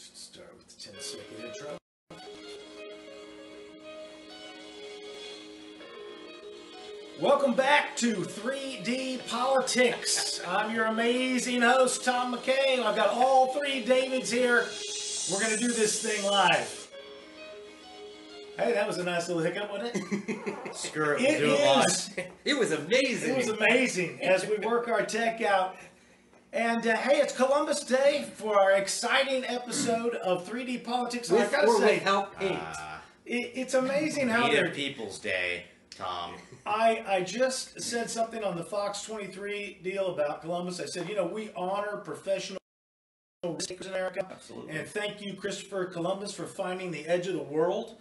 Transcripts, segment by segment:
Start with the 10-second intro. Welcome back to 3D Politics. I'm your amazing host, Tom McKay. I've got all three Davids here. We're going to do this thing live. Hey, that was a nice little hiccup, wasn't it? Screw it, It we'll do it live. is. It was amazing. It was amazing as we work our tech out. And hey, it's Columbus Day for our exciting episode of 3D Politics. And With I gotta or say, without paint. it's amazing how Native they're. People's Day, Tom. I just said something on the Fox 23 deal about Columbus. I said, you know, we honor professional risk takers in America. Absolutely. And thank you, Christopher Columbus, for finding the edge of the world.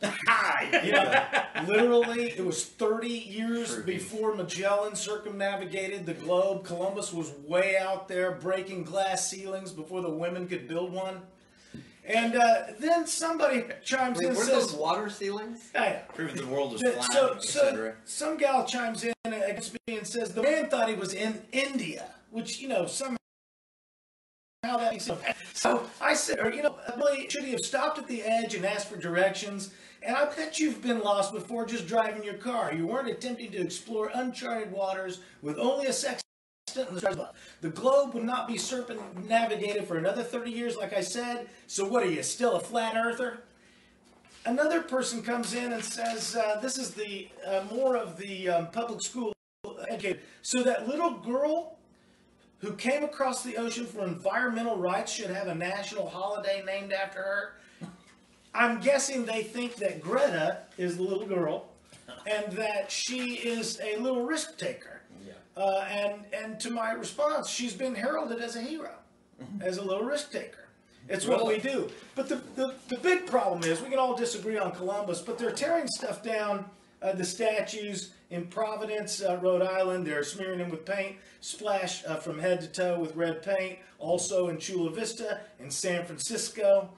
You know, literally, it was 30 years before Magellan circumnavigated the globe. Columbus was way out there breaking glass ceilings before the women could build one. And then somebody chimes in and Were says, those water ceilings? hey, Proved the world was flat, so etc. some gal chimes in against me and says the man thought he was in India, which, you know, somehow that makes sense. So I said, you know, really, should he have stopped at the edge and asked for directions? And I bet you've been lost before just driving your car. You weren't attempting to explore uncharted waters with only a sextant in the stars above. The globe would not be circumnavigated for another 30 years, like I said. So what are you, still a flat earther? Another person comes in and says, this is the more of the public school educated. So that little girl who came across the ocean for environmental rights should have a national holiday named after her. I'm guessing they think that Greta is the little girl and that she is a little risk taker. Yeah. And to my response, she's been heralded as a hero, as a little risk taker. It's what we do. But the big problem is, we can all disagree on Columbus, but they're tearing stuff down, the statues in Providence, Rhode Island. They're smearing them with paint, splash from head to toe with red paint. Also in Chula Vista, in San Francisco.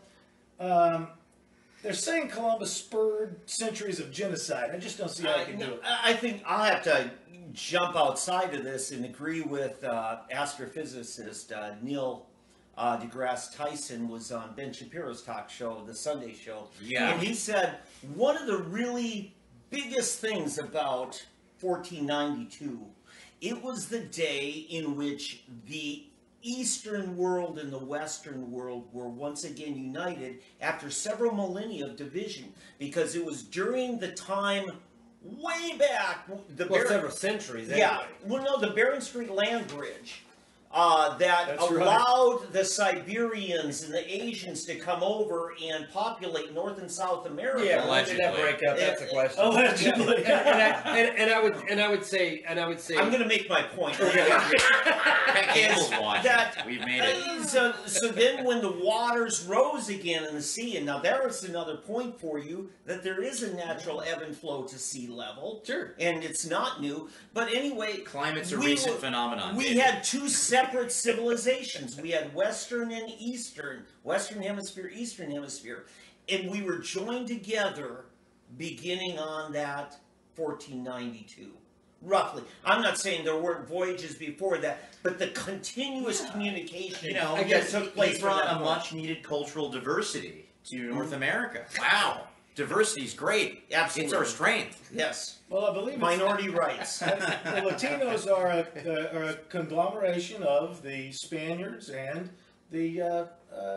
They're saying Columbus spurred centuries of genocide. I just don't see how you can do it. I think I'll have to jump outside of this and agree with astrophysicist Neil deGrasse Tyson was on Ben Shapiro's talk show, the Sunday show. Yeah. And he said one of the really biggest things about 1492, it was the day in which the Eastern world and the Western world were once again united after several millennia of division, because it was during the time way back, Several centuries anyway. yeah, well, no, the Bering Strait land bridge that allowed the Siberians and the Asians to come over and populate North and South America. Yeah, when did that break up? That's the question. Allegedly. And I would say I'm going to make my point. We've made it. So then when the waters rose again in the sea, and now there is another point for you, that there is a natural ebb and flow to sea level. Sure. And it's not new. But anyway... Climate's a recent phenomenon. We had two separate civilizations. We had Western and Eastern. Western Hemisphere, Eastern Hemisphere. And we were joined together beginning on that 1492. Roughly. I'm not saying there weren't voyages before that, but the continuous communication, You know, I guess, he took place brought from a that much-needed cultural diversity to North America. Wow. Diversity's great. Absolutely. It's our strength. Yes. Well, I believe Minority rights. the Latinos are a conglomeration of the Spaniards and the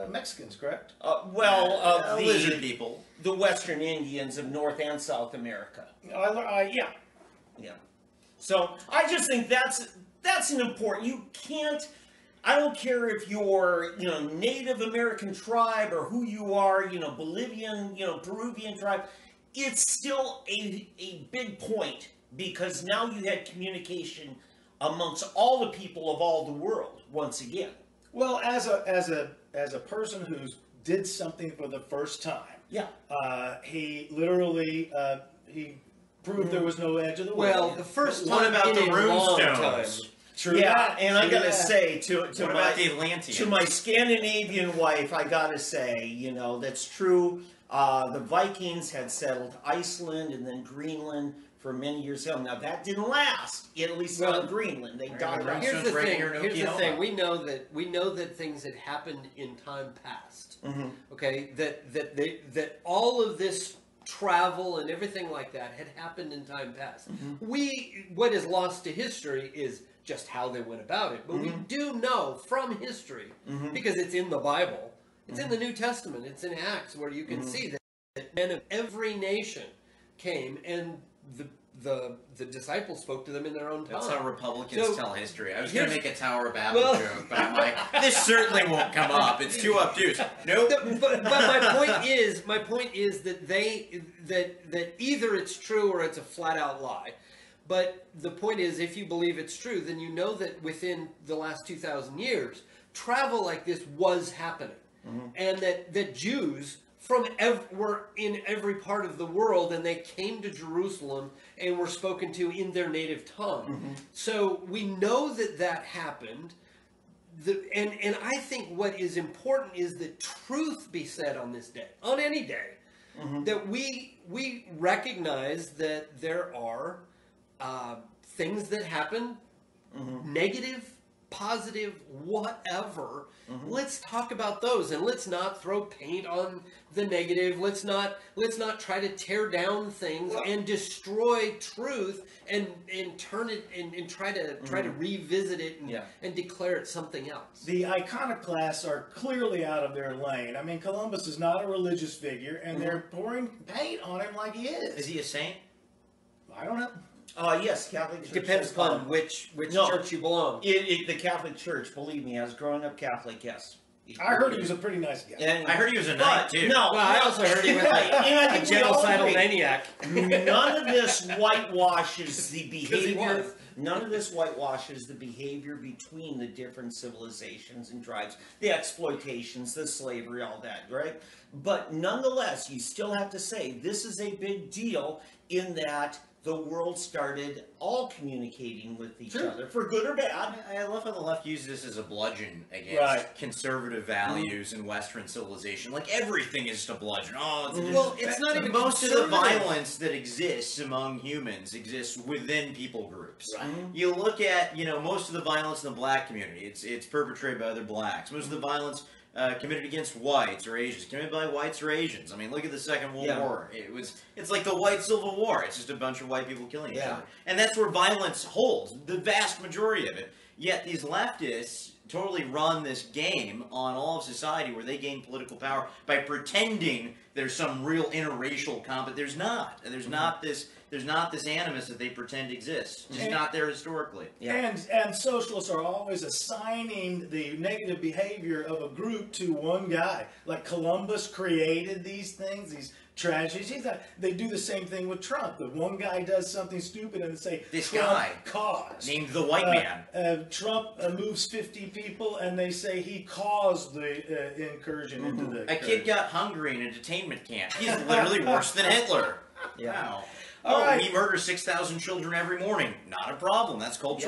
Mexicans, correct? Lizard people. The Western Indians of North and South America. Yeah. Yeah. So I just think that's an important. You can't. I don't care if you're Native American tribe or who you are, Bolivian, Peruvian tribe. It's still a big point, because now you had communication amongst all the people of all the world once again. Well, as a person who did something for the first time, Yeah. he literally he proved there was no edge of the world. well, the first What time about in the a long time. runestones? True Yeah, that, and I true gotta that. say to What about the Atlanteans? my Scandinavian wife, I gotta say, that's true. The Vikings had settled Iceland and then Greenland for many years. Now that didn't last. At least not in Greenland. They died out. Here's the thing. Or Here's the Oklahoma. thing. We know that things had happened in time past. Okay, that all of this travel and everything like that had happened in time past. What is lost to history is just how they went about it. But we do know from history, because it's in the Bible, it's in the New Testament, it's in Acts, where you can see that men of every nation came, and the disciples spoke to them in their own tongue. That's how Republicans tell history. I was going to make a Tower of Babel Well- joke, but I'm like, this certainly won't come up. It's too obtuse. Nope. But my point is that that either it's true or it's a flat out lie. But the point is, if you believe it's true, then you know that within the last 2,000 years, travel like this was happening, and that Jews were in every part of the world, and they came to Jerusalem and were spoken to in their native tongue. So we know that happened. And I think what is important is that truth be said on this day, on any day, that we recognize that there are things that happen, negative, positive, whatever. Let's talk about those, and let's not throw paint on the negative. Let's not try to tear down things and destroy truth and turn it and try to revisit it and declare it something else. The iconoclasts are clearly out of their lane. I mean, Columbus is not a religious figure, and they're pouring paint on him like he is. Is he a saint? I don't know. Yes, Catholic Church. Depends upon which church you belong. The Catholic Church, believe me, as growing up Catholic, yes. I heard he was a pretty nice guy. And I heard he was a knight, too. No, Well, I also heard he was and I a think we all genocidal agree. maniac. None of this whitewashes the he behavior. was. None of this whitewashes the behavior between the different civilizations and tribes, the exploitations, the slavery, all that, right? But nonetheless, you still have to say this is a big deal in that the world started all communicating with each other, for good or bad. I love how the left uses this as a bludgeon against conservative values and Western civilization. Like, everything is just a bludgeon. Oh, It's not even most of the conservative. violence that exists among humans exists within people groups. Right. You look at, most of the violence in the black community, it's perpetrated by other blacks. Most of the violence committed against whites or Asians, committed by whites or Asians. I mean, look at the Second World War. It's like the White Civil War. It's just a bunch of white people killing each other. And that's where violence holds, the vast majority of it. Yet these leftists totally run this game on all of society where they gain political power by pretending there's some real interracial conflict. There's not. There's not this animus that they pretend exists. It's just not there historically. And socialists are always assigning the negative behavior of a group to one guy. Like Columbus created these things, these tragedies. They do the same thing with Trump. The one guy does something stupid and they say, This Trump guy caused. named the white man. Trump moves 50 people and they say he caused the incursion into the A kid got hungry in a detainment camp. He's literally worse than Hitler. Wow. All right. He murders 6,000 children every morning. Not a problem. That's called choice.